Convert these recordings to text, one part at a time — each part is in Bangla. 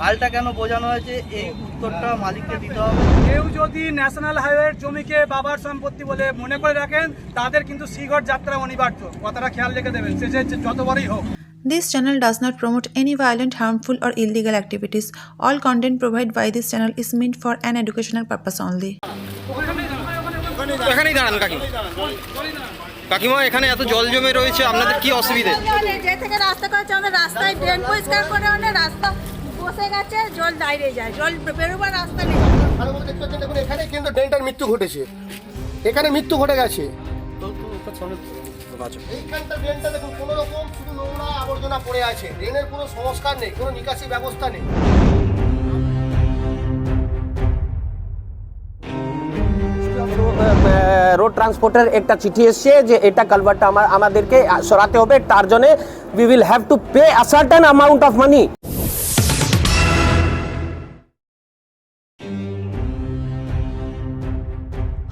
খালটা কেন বোঝানো হয়েছে এই উত্তরটা মালিককে দিতে হবে। কেউ যদি ন্যাশনাল হাইওয়ের জমিকে বাবার সম্পত্তি বলে মনে করে রাখেন তাদের কিন্তু শ্রীগড় যাত্রা অনিবার্য, কথাটা খেয়াল রেখে দেবেন, সে যে যত বড়ই হোক। This channel does not promote any violent, harmful, or illegal activities. All content provided by this channel is meant for an educational purpose only. এখানেই দাঁড়ান কাকিমা, এখানে এত জল জমে রয়েছে, আপনাদের কি অসুবিধা? যে থেকে রাস্তা করেছে আমাদের রাস্তায় ড্রেন পরিষ্কার করে অনেক রাস্তা বসে গেছে, জল দাঁড়িয়ে যায়, জল বেরোবার রাস্তা নেই। ভালো করে দেখতে পাচ্ছেন, দেখুন এখানে কিন্তু ড্রেনটার মৃত্যু ঘটেছে, এখানে মৃত্যু ঘটে গেছে। এইখানটা ড্রেনটা দেখুন কোনো রকম শুধু নোংরা আবর্জনা পড়ে আছে, ড্রেনের কোনো সংস্কার নেই, কোনো নিকাশি ব্যবস্থা নেই। রোড ট্রান্সপোর্টের একটা চিঠি এসছে যে এটা কালভারটা আমাদেরকে সরাতে হবে, তার জন্য we will have to pay a certain amount of money.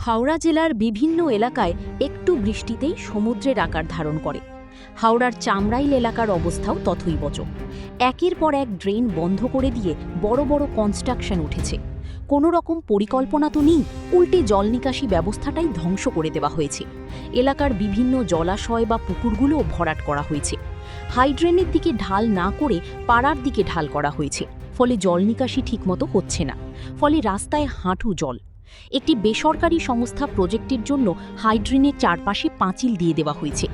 Howrah জেলার বিভিন্ন এলাকায় একটু বৃষ্টিতেই সমুদ্রের আকার ধারণ করে। হাওড়ার চামড়াইল এলাকার অবস্থাও তথৈবচ। একের পর এক ড্রেন বন্ধ করে দিয়ে বড় বড় কনস্ট্রাকশন উঠেছে। কোনো রকম পরিকল্পনা তো নেই, উল্টে জল নিকাশি ব্যবস্থাটাই ধ্বংস করে দেওয়া হয়েছে। এলাকার বিভিন্ন জলাশয় বা পুকুরগুলোও ভরাট করা হয়েছে। হাইড্রেনের দিকে ঢাল না করে পাড়ার দিকে ঢাল করা হয়েছে, ফলে জল নিকাশি ঠিকমতো হচ্ছে না, ফলে রাস্তায় হাঁটু জল। একটি বেসরকারি সংস্থা প্রজেক্টের জন্য হাইড্রেনের চারপাশে পাঁচিল দিয়ে দেওয়া হয়েছে।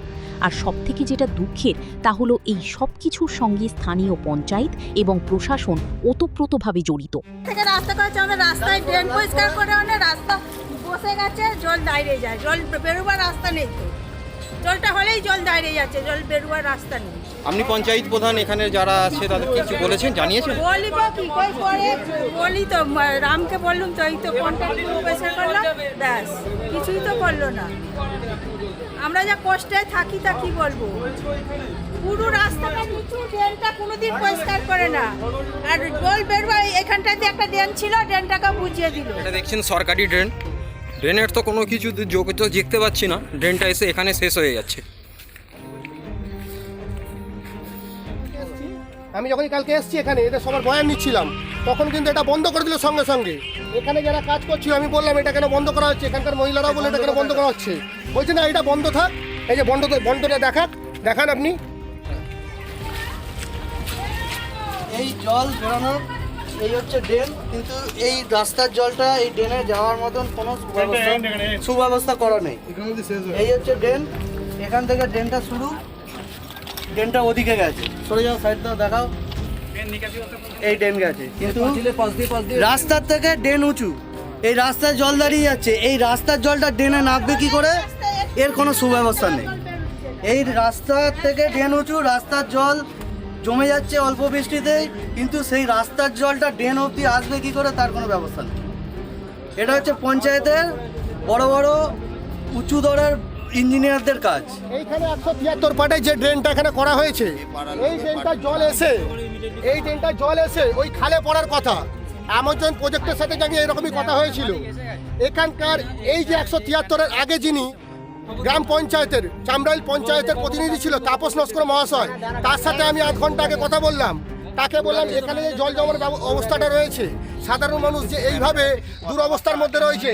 আর সবথেকে যেটা দুঃখের তা হলো এই সব কিছুর সঙ্গে স্থানীয় পঞ্চায়েত এবং প্রশাসন ওতপ্রোতভাবে জড়িত। থেকে রাস্তা করেছে আমাদের রাস্তায় ড্রেন পরিষ্কার করে অনেক রাস্তা বসে গেছে, জল দাঁড়িয়ে যায়, জল বেরোবার রাস্তা নেই। তো জলটা হলেই জল দাঁড়িয়ে যাচ্ছে, জল বেরোবার রাস্তা নেই। আপনি পঞ্চায়েত প্রধান এখানে যারা আছে তাদের কিছু বলেছেন, জানিয়েছেন? বলিব কি কই পরে বলি তো, রামকে বললাম তো, এই তো কন্ট্রাক্ট পয়সা করলাম, ব্যাস কিছুই তো করলো না। আমরা যা কষ্টে থাকি তা কি বলবো, পুরো রাস্তাটা নিচু, ড্রেনটা কোনোদিন পরিষ্কার করে না, আর জল বেরোয়। এখানটাতে একটা ড্রেন ছিল, ড্রেনটাকে বুঝিয়ে দিল। এটা দেখছেন সরকারি ড্রেন, ড্রেনের তো কোনো কিছু যোগ তো দেখতে পাচ্ছি না, ড্রেনটা এসে এখানে শেষ হয়ে যাচ্ছে। আমি যখন কালকে এসেছি এখানে এটা সবার বয়ান নিচ্ছিলাম, তখন কিন্তু এটা বন্ধ করে দিল সঙ্গে সঙ্গে। এখানে যারা কাজ করছিল আমি বললাম এটা কেন বন্ধ করা হচ্ছে, এখানকার মহিলারাও বলে এটা কেন বন্ধ করা হচ্ছে, বলছে না এটা বন্ধ থাক, এই যে বন্ধটা দেখান আপনি। এই জল বেরোনোর এই হচ্ছে ড্রেন, কিন্তু এই রাস্তার জলটা এই ড্রেনে যাওয়ার মতন কোনো সুব্যবস্থা করা নেই। এই হচ্ছে ড্রেন, এখান থেকে ড্রেনটা শুরু, ড্রেনটা ওদিকে গেছে, সরে যাও, সাইডটা দেখাও, এই ড্রেন গেছে, কিন্তু রাস্তার থেকে ড্রেন উঁচু, এই রাস্তায় জল দাঁড়িয়ে যাচ্ছে, এই রাস্তার জলটা ড্রেনে নামবে কি করে, এর কোনো সুব্যবস্থা নেই। এই রাস্তার থেকে ড্রেন উঁচু, রাস্তার জল জমে যাচ্ছে অল্প বৃষ্টিতেই, কিন্তু সেই রাস্তার জলটা ড্রেন অবধি আসবে কি করে তার কোনো ব্যবস্থা নেই। এটা হচ্ছে পঞ্চায়েতের বড় বড় উঁচু দরের ইঞ্জিনিয়ারদের কাজ। এইখানে 173 পাটে যে ড্রেনটা এখানে করা হয়েছে, এই ড্রেনটা জল এসে ওই খালে পড়ার কথা। আমাজন প্রজেক্টের সাথে জানিয়ে এরকমই কথা হয়েছিল। এখানকার এই যে 173-এর আগে যিনি গ্রাম পঞ্চায়েতের চামড়াইল পঞ্চায়েতের প্রতিনিধি ছিল তাপস নস্কর মহাশয়, তার সাথে আমি 8 ঘন্টা আগে কথা বললাম। তাকে বললাম এখানে যে জল জমার অবস্থাটা রয়েছে, সাধারণ মানুষ যে এইভাবে দুরবস্থার মধ্যে রয়েছে,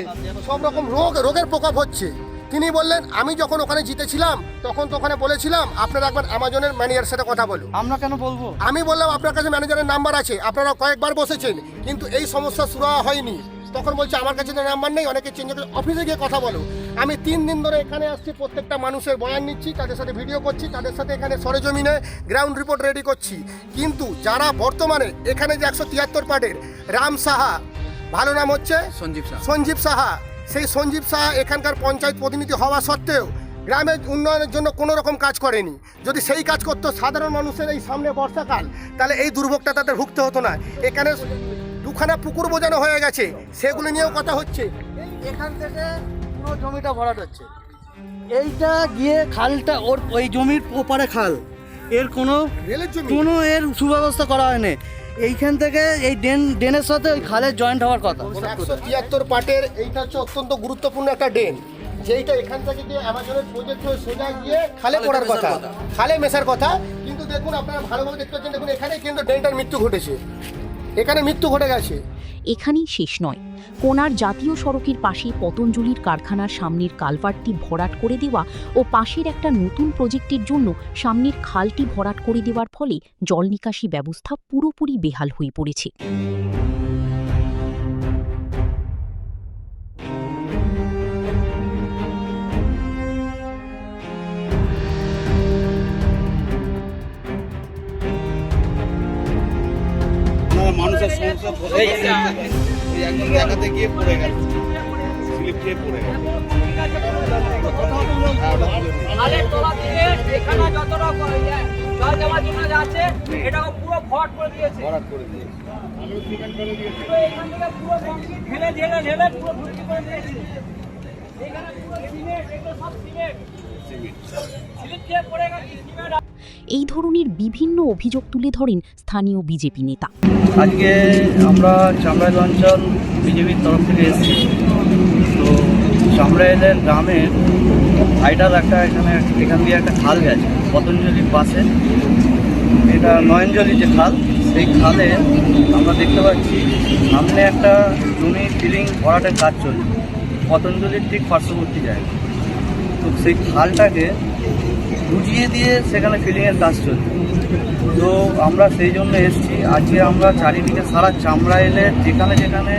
সব রকম রোগের প্রকোপ হচ্ছে। তিনি বললেন আমি যখন ওখানে জিতেছিলাম তখন তো ওখানে বলেছিলাম আপনারা একবার আমাজনের ম্যানেজারের সাথে কথা বলুন। আমরা কেন বলবো? আমি বললাম আপনার কাছে ম্যানেজারের নাম্বার আছে, আপনারা কয়েকবার বসেছেন, কিন্তু এই সমস্যা শুরু হয়নি। তখন বলছে আমার কাছে তো নাম্বার নেই, অনেকে চেঞ্জ করে, অফিসে গিয়ে কথা বলো। আমি 3 দিন ধরে এখানে আসছি, প্রত্যেকটা মানুষের বয়ান নিচ্ছি, তাদের সাথে ভিডিও করছি, তাদের সাথে এখানে সরেজমিনে গ্রাউন্ড রিপোর্ট রেডি করছি। কিন্তু যারা বর্তমানে এখানে যে 173 পাটের রাম সাহা, ভালো নাম হচ্ছে সঞ্জীব সাহা, সেই সঞ্জীব সাহা এখানকার পঞ্চায়েত প্রতিনিধি হওয়া সত্ত্বেও গ্রামের উন্নয়নের জন্য কোনো রকম কাজ করেনি। যদি সেই কাজ করতো সাধারণ মানুষের এই সামনে বর্ষাকাল, তাহলে এই দুর্ভোগটা তাদের ভুগতে হতো না। এখানে 2খানা পুকুর বোঝানো হয়ে গেছে, সেগুলো নিয়েও কথা হচ্ছে। এখান থেকে পুরো জমিটা ভরাট হচ্ছে, এইটা গিয়ে খালটা ওই জমির ওপারে খাল, এর কোনো এর সুব্যবস্থা করা হয়নি। এইখান থেকে এই ড্রেনের সাথে ওই খালের জয়েন্ট হওয়ার কথা। 173 পাটের এইটা হচ্ছে অত্যন্ত গুরুত্বপূর্ণ একটা ড্রেন, যেইটা এখান থেকে গিয়ে আমাজনের প্রজেক্ট হয়ে সোজা গিয়ে খালে পড়ার কথা, খালে মেশার কথা। কিন্তু দেখুন আপনারা ভালোভাবে দেখতে পাচ্ছেন, দেখুন এখানে কিন্তু ড্রেনটার মৃত্যু ঘটেছে, এখানে মৃত্যু ঘটে গেছে। এখানেই শেষ নয়, কোনার জাতীয় সড়কের পাশে পতঞ্জলির কারখানার সামনের কালভার্টটি ভরাট করে দেওয়া ও পাশের একটা নতুন প্রজেক্টের জন্য সামনের খালটি ভরাট করে দেওয়ার ফলে জল নিকাশি ব্যবস্থা পুরোপুরি বেহাল হয়ে পড়েছে। মানুষের সমস্যা একদম দেখাতে গিয়ে পড়ে গেছে, স্লিপ খেয়ে পড়ে গেছে। এই ধরনের বিভিন্ন অভিযোগ তুলে ধরেন স্থানীয় বিজেপি নেতা। আজকে আমরা চামড়াইল অঞ্চল বিজেপির তরফ থেকে এসেছি। তো চামড়াইলের গ্রামের ভাইটাল একটা এখান দিয়ে একটা খাল গেছে পতঞ্জলির পাশে, এটা নয়নজলি যে খাল, সেই খালে আমরা দেখতে পাচ্ছি সামনে একটা জমি ফিলিং ভরাটের কাজ চলছে পতঞ্জলির ঠিক পার্শ্ববর্তী জায়গা। তো সেই খালটাকে বুঝিয়ে দিয়ে সেখানে ফিলিংয়ের কাজ চলছে। তো আমরা সেই জন্য এসেছি। আজকে আমরা চারিদিকে সারা চামড়াইলের যেখানে যেখানে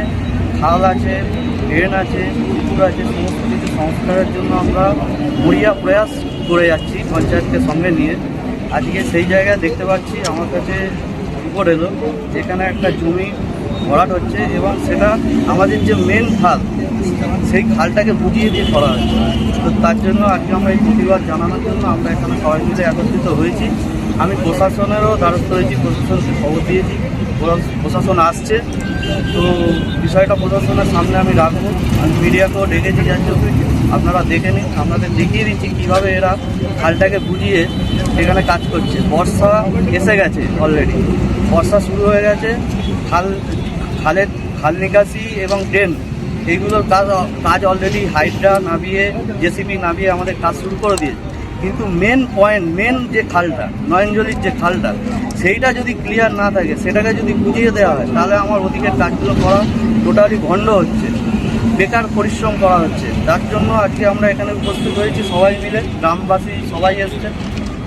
খাল আছে, ড্রেন আছে, পুকুর আছে, সমস্ত কিছু সংস্কারের জন্য আমরা মরিয়া প্রয়াস করে যাচ্ছি পঞ্চায়েতকে সঙ্গে নিয়ে। আজকে সেই জায়গায় দেখতে পাচ্ছি আমার কাছে রিপোর্ট এলো যেখানে একটা জমি ভরাট হচ্ছে এবং সেটা আমাদের যে মেন খাল সেই খালটাকে বুঝিয়ে দিয়ে করা হচ্ছে। তো তার জন্য আজকে আমরা এই প্রতিবাদ জানানোর জন্য আমরা এখানে সবাই মিলে একত্রিত হয়েছি। আমি প্রশাসনেরও দ্বারস্থ হয়েছি, প্রশাসনকে খবর দিয়েছি, প্রশাসন আসছে। তো বিষয়টা প্রশাসনের সামনে আমি রাখবো, আমি মিডিয়াকেও ডেকেছি যার জন্য আপনারা দেখে নিন। আপনাদের দেখিয়ে দিচ্ছি কীভাবে এরা খালটাকে বুঝিয়ে সেখানে কাজ করছে। বর্ষা এসে গেছে, অলরেডি বর্ষা শুরু হয়ে গেছে। খাল নিকাশি এবং ড্রেন এইগুলোর কাজ অলরেডি হাইড্রা নামিয়ে, জেসিবি নামিয়ে আমাদের কাজ শুরু করে দিয়েছে। কিন্তু মেন যে খালটা, নয়নজলির যে খালটা, সেইটা যদি ক্লিয়ার না থাকে, সেটাকে যদি বুঝিয়ে দেওয়া হয়, তাহলে আমার ওদিকের কাজগুলো করা টোটালি ভণ্ড হচ্ছে, বেকার পরিশ্রম করা হচ্ছে। তার জন্য আজকে আমরা এখানে উপস্থিত হয়েছি সবাই মিলে, গ্রামবাসী সবাই এসছে।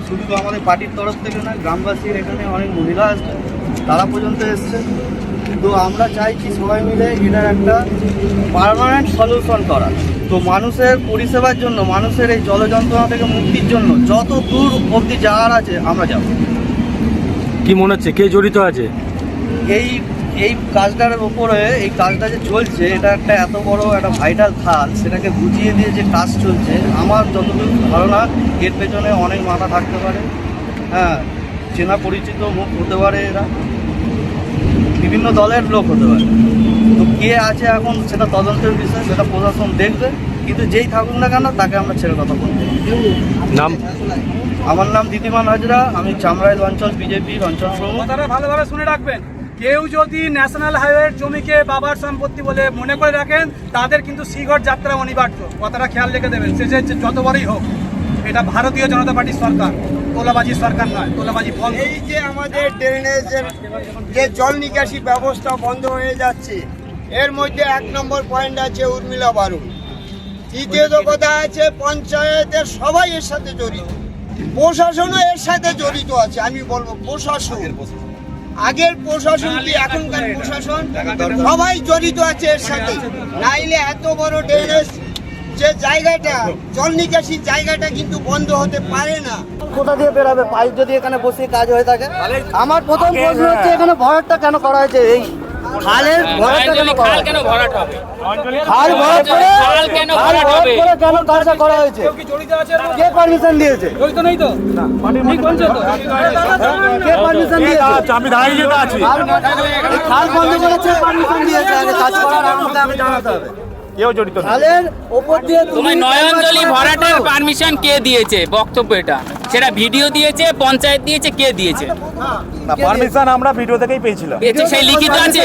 শুধু তো আমাদের পার্টির তরফ থেকে না, গ্রামবাসীর এখানে অনেক মহিলা আসছে, তারা পর্যন্ত এসছে। তো আমরা চাইছি সবাই মিলে এটার একটা পার্মানেন্ট সলিউশন করা। তো মানুষের পরিষেবার জন্য, মানুষের এই জলযন্ত্রণা থেকে মুক্তির জন্য যত দূর অবধি যাওয়ার আছে আমরা যাব। কি মনে হচ্ছে কে জড়িত আছে এই কাজটার উপরে? এই কাজটা যে চলছে, এটা একটা এত বড় একটা ভাইটাল খাল, সেটাকে বুঝিয়ে দিয়ে যে কাজ চলছে, আমার যতদূর ধারণা এর পেছনে অনেক মাথা থাকতে পারে। হ্যাঁ, চেনা পরিচিত মুখ হতে পারে, এরা বিভিন্ন দলের লোক হতে পারে। তো কে আছে এখন সেটা তদন্তের বিষয়, সেটা প্রশাসন দেখবে। কিন্তু যেই থাকুক না কেন, তাকে আমরা ছেড়ে কথা বলতে। নাম? আমার নাম দিদিমান হাজরা, আমি চামড়াইল অঞ্চল বিজেপির অঞ্চল প্রমুখ। কথাটা ভালোভাবে শুনে রাখবেন, কেউ যদি ন্যাশনাল হাইওয়ের জমিকে বাবার সম্পত্তি বলে মনে করে রাখেন, তাদের কিন্তু শ্রীঘর যাত্রা অনিবার্য। কথাটা খেয়াল রেখে দেবেন, সে যত বড়ই হোক। এটা ভারতীয় জনতা পার্টির সরকার, তোলাবাজি সরকার নয়, তোলাবাজি বন্ধ। এই যে আমাদের ড্রেনেজের যে জল নিকাশি ব্যবস্থা বন্ধ হয়ে যাচ্ছে, এর মধ্যে 1 নম্বর পয়েন্ট আছে উর্মিলা বারুণ। তৃতীয়ত কথা আছে পঞ্চায়েতের সবাই এর সাথে জড়িত, প্রশাসনও এর সাথে জড়িত আছে। আমি বলবো প্রশাসন, আগের প্রশাসন কি এখনকার প্রশাসন, সবাই জড়িত আছে এর সাথে। নাইলে এত বড় ড্রেনেজ যে জায়গাটা, জল নিকাশি জায়গাটা কিন্তু বন্ধ হতে পারে না। কোথা দিয়ে বেরাবে পাইপ যদি এখানে বসে কাজ হয়ে থাকে? আমার প্রথম প্রশ্ন হচ্ছে এখানে ভরাটটা কেন করা হয়েছে? এই খালের ভরাটটা কেন করা হয়েছে? খাল ভরাট করে কেন কাজটা করা হয়েছে? কে পারমিশন দিয়েছে? কে পারমিশন দিয়েছে? আমি দাঁড়িয়ে আছি। খাল বন্ধ করেছে, পারমিশন দিয়েছে, কাজ করার আমাকে আমি জানাতে হবে। কেউ জড়িত না। খালের ওপর দিয়ে তোমার নয়নজলি ভরাটের পারমিশন কে দিয়েছে? বক্তব্য এটা, সেটা ভিডিও দিয়েছে, পঞ্চায়েত দিয়েছে, কে দিয়েছে? না, পারমিশন আমরা ভিডিও থেকেই পেয়েছিলাম। সেই লিখিত আছে?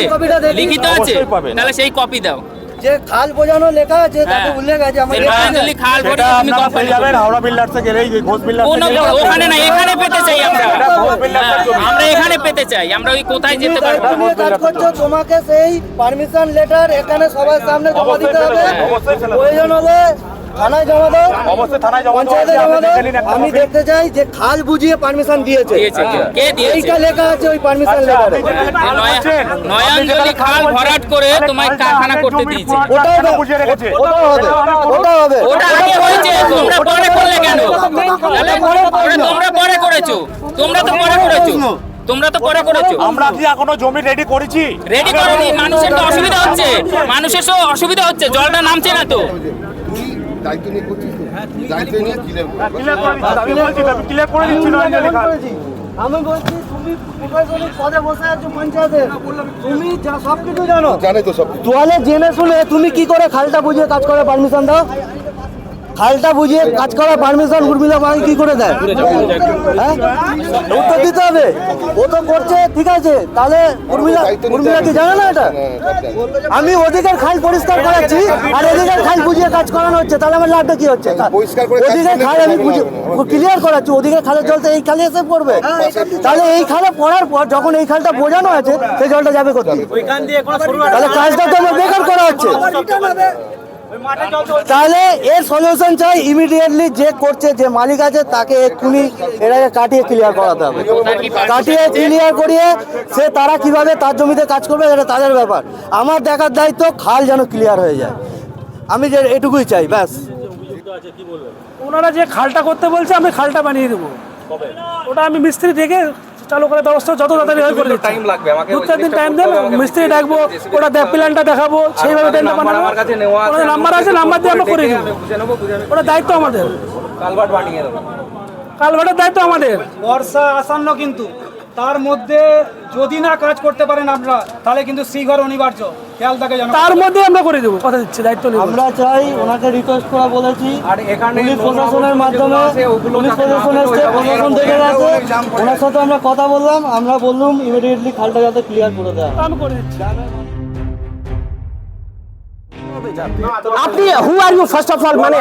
লিখিত আছে, তাহলে সেই কপি দাও। যে খাল বোঝানো লেখা আছে তাতে উল্লেখ আছে আমার পতঞ্জলি খাল ভরে তুমি আপনারা পেয়ে যাবেন হাওড়া বিল্ডার্সে গেলেই ঘোষ বিল্ডার্সে ওখানে না, এখানে পেতে চাই আমরা। আমরা এখানে পেতে চাই, আমরা ওই কোথায় যেতে পারবো? দায়িত্ব নিয়ে কাজ করছো, তোমাকে সেই পারমিশন লেটার এখানে সবার সামনে জমা দিতে হবে। প্রয়োজন হলে থানায় জমা দাও, অবশ্যই থানায় জমা দাও। পঞ্চায়েতে জমা দাও। আমি দেখতে চাই যে খাল বুঝিয়ে পারমিশন দিয়েছে, কে দিয়েছে? এইটা লেখা আছে ওই পারমিশন লেটারে। নয়াঞ্জলি খাল ভরাট করে তোমায় কারখানা করতে দিয়েছে। ওটাও হবে, ওটাও হবে। ওটা আগে হয়েছে, তোমরা পরে করলে কেন? তাহলে তোমরা পরে করেছো, তোমরা তো পরে করেছো, তোমরা তো পরে করেছো। আমরা কি এখনো জমি রেডি করেছি? রেডি করনি, মানুষের তো অসুবিধা হচ্ছে, মানুষের তো অসুবিধা হচ্ছে, জলটা নামছে না তো। দায়িত্ব নিয়ে করছিস তো? দায়িত্ব নিয়ে ক্লিয়ার করে দিচ্ছি নয়াঞ্জলি খাল। আমি বলছি তুমি প্রশাসনিক পদে বসে আছো পঞ্চায়েতে, তুমি সবকিছু জানো, জানে তো সব। তাহলে জেনে শুনে তুমি কি করে খালটা বুঝিয়ে কাজ করার পারমিশন দাও? খালটা বুঝিয়ে কাজ করার পারমিশন উর্মিলা বাড়ি কি করে দেয়? হ্যাঁ, উত্তর দিতে হবে। ও তো করছে, ঠিক আছে, তাহলে উর্মিলা কি জানে না এটা? আমি ওদিকের খাল পরিষ্কার করাচ্ছি আর এদিকের খাল বুঝিয়ে কাজ করানো হচ্ছে, তাহলে আমার লাভটা কি হচ্ছে? ওদিকের খাল আমি ক্লিয়ার করাচ্ছি, ওদিকের খালের জল তো এই খালে এসে পড়বে, তাহলে এই খালে পড়ার পর যখন এই খালটা বোঝানো আছে সেই জলটা যাবে কোথায়? তাহলে কাজটা তো আমার বেকার করা হচ্ছে। তাহলে এর সলিউশন চাই ইমিডিয়েটলি, যে করছে, যে মালিক আছে তাকে এক্ষুনি এটাকে কাটিয়ে ক্লিয়ার করাতে হবে। কাটিয়ে ক্লিয়ার করিয়ে সে তারা কিভাবে তার জমিতে কাজ করবে এটা তাদের ব্যাপার। আমার দেখার দায়িত্ব খাল যেন ক্লিয়ার হয়ে যায়, আমি যে এটুকুই চাই, ব্যাস। ওনারা যে খালটা করতে বলছে আমি খালটা বানিয়ে দেবো, ওটা আমি মিস্ত্রি ডেকে চালু করার ব্যবস্থা যত তাড়াতাড়ি হয় করে টাইম লাগবে। আমাকে 2-4 দিন টাইম দেন, মিস্ত্রি ডাকবো, ওটা প্ল্যানটা দেখাবো, সেইভাবে ট্রেনটা বানাবো। ওনাদের নাম্বার আছে, নাম্বার দিয়ে আমরা করে দেবো, ওটা দায়িত্ব আমাদের। কালভার্ট বানিয়ে দেবো, কালভার্টের দায়িত্ব আমাদের। বর্ষা আসন্ন, কিন্তু তার মধ্যে যদি না কাজ করতে পারেন আপনারা তাহলে কিন্তু শ্রীঘর অনিবার্য, খেয়াল থাকে জানো। তার মধ্যে আমরা করে দেবো, কথা দিচ্ছি, দায়িত্ব নেব। আমরা চাই, ওনাকে রিকোয়েস্ট করা বলেছি, আর এখানে পুলিশ প্রশাসনের মাধ্যমে পুলিশ প্রশাসন এসছে, প্রশাসন থেকে গেছে, ওনার সাথে আমরা কথা বললাম, আমরা বললাম ইমিডিয়েটলি খালটা যাতে ক্লিয়ার করে দেওয়া হয়। আমি করে দিচ্ছি। আপনি who are you first of all, মানে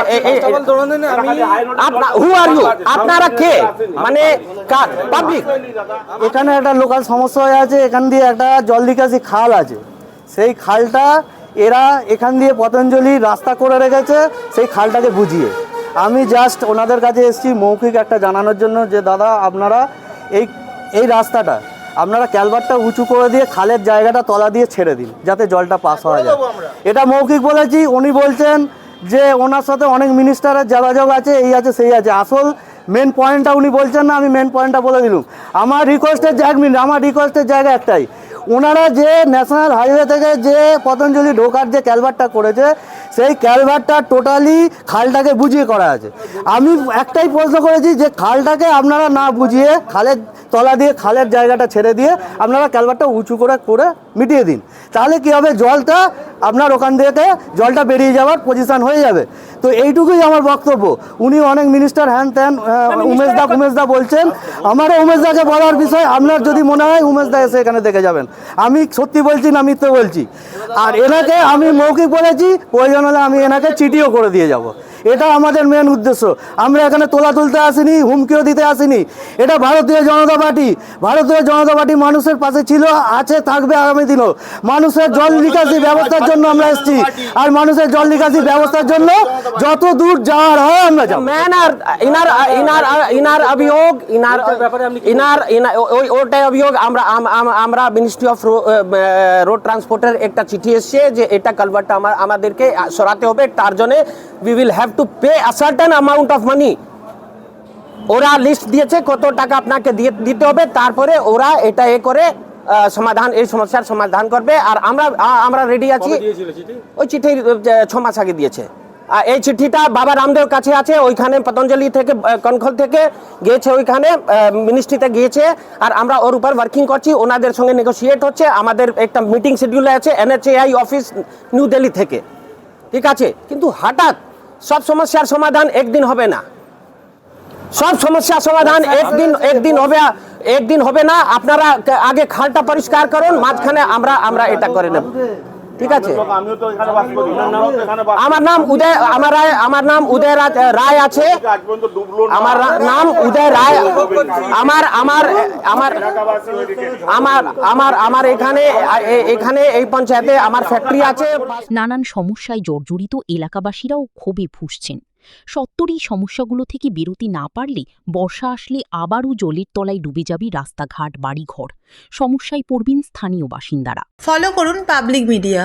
হু আর ইউ, আপনারা কে, মানে পাবলিক? এখানে একটা লোকাল সমস্যা হয়ে আছে, এখান দিয়ে একটা জল নিকাশি খাল আছে, সেই খালটা এরা এখান দিয়ে পতঞ্জলি রাস্তা করে রেখেছে সেই খালটাকে বুঝিয়ে। আমি জাস্ট ওনাদের কাছে এসেছি মৌখিক একটা জানানোর জন্য যে দাদা আপনারা এই রাস্তাটা আপনারা ক্যালভার্টটা উঁচু করে দিয়ে খালের জায়গাটা তলা দিয়ে ছেড়ে দিন যাতে জলটা পাস হওয়া যায়। এটা মৌখিক বলেছি, উনি বলছেন যে ওনার সাথে অনেক মিনিস্টারের যোগাযোগ আছে, এই আছে সেই আছে। আসল মেন পয়েন্টটা উনি বলছেন না, আমি মেন পয়েন্টটা বলে দিলাম। আমার রিকোয়েস্টের জায়গা একটাই, ওনারা যে ন্যাশনাল হাইওয়ে থেকে যে পতঞ্জলি ঢোকার যে ক্যালভার্টটা করেছে সেই ক্যালভার্টটা টোটালি খালটাকে বুঝিয়ে করা আছে। আমি একটাই প্রশ্ন করেছি যে খালটাকে আপনারা না বুঝিয়ে খালের তলা দিয়ে খালের জায়গাটা ছেড়ে দিয়ে আপনারা ক্যালভার্টটা উঁচু করে মিটিয়ে দিন, তাহলে কি হবে, জলটা আপনার ওখান থেকে জলটা বেরিয়ে যাওয়ার পজিশন হয়ে যাবে। তো এইটুকুই আমার বক্তব্য। উনি অনেক মিনিস্টার হ্যান ত্যান উমেশদা বলছেন, আমারও উমেশদাকে বলার বিষয়, আপনার যদি মনে হয় উমেশদা এসে এখানে দেখে যাবেন, আমি সত্যি বলছি না মিথ্যে বলছি। আর এনাকে আমি মৌখিক বলেছি, প্রয়োজন হলে আমি এনাকে চিঠিও করে দিয়ে যাব। এটা আমাদের মেন উদ্দেশ্য। আমরা এখানে তোলা তুলতে আসিনি, হুমকিও দিতে আসিনি। এটা ভারতীয় জনতা পার্টি মানুষের পাশে ছিল, আছে, থাকবে আগামী দিনও। মানুষের জল নিকাশি ব্যবস্থার জন্য আমরা এসেছি, আর মানুষের জল নিকাশি ব্যবস্থার জন্য যত দূর যাওয়ার হয় আমরা যাব। ওটাই অভিযোগ। আমরা মিনিস্ট্রি অফ রোড ট্রান্সপোর্টের একটা চিঠি এসছে যে এটা কালভার্টটা আমাদেরকে সরাতে হবে, তার জন্য we will have to pay a certain amount of money। ওরা লিস্ট দিয়েছে কত টাকা আপনাকে দিতে হবে, তারপরে ওরা এটা করে সমাধান, এই সমস্যার সমাধান করবে। আর আমরা রেডি আছি। ওই চিঠি 6 মাস আগে দিয়েছে। এই চিঠিটা বাবা রামদেবের কাছে আছে, ওইখানে পতঞ্জলি থেকে কনখল থেকে গিয়েছে, ওইখানে মিনিস্ট্রিতে গিয়েছে, আর আমরা ওর উপর ওয়ার্কিং করছি, ওনাদের সঙ্গে নেগোসিয়েট হচ্ছে। আমাদের একটা মিটিং শিডিউল আছে NHAI অফিস নিউ দিল্লি থেকে, ঠিক আছে। কিন্তু হঠাৎ সব সমস্যার সমাধান একদিন হবে না, সব সমস্যার সমাধান একদিন হবে না। আপনারা আগে খালটা পরিষ্কার করুন, মাঝখানে আমরা এটা করে নেব। ঠিক আছে? আমিও তো এখানে বাস করি, আমার নাম উদয় রায় আছে। আমার নাম উদয় রায়। আমার এখানে এই পঞ্চায়েতে আমার ফ্যাক্টরি আছে। নানান সমস্যায় জর্জরিত এলাকাবাসীরাও ক্ষোভে ফুঁসছেন। সত্তরই সমস্যাগুলো থেকে বিরতি না পারলে বর্ষা আসলে আবারও জলের তলায় ডুবে যাবে রাস্তাঘাট, বাড়িঘর। সমস্যায় পড়বেন স্থানীয় বাসিন্দারা। ফলো করুন পাবলিক মিডিয়া।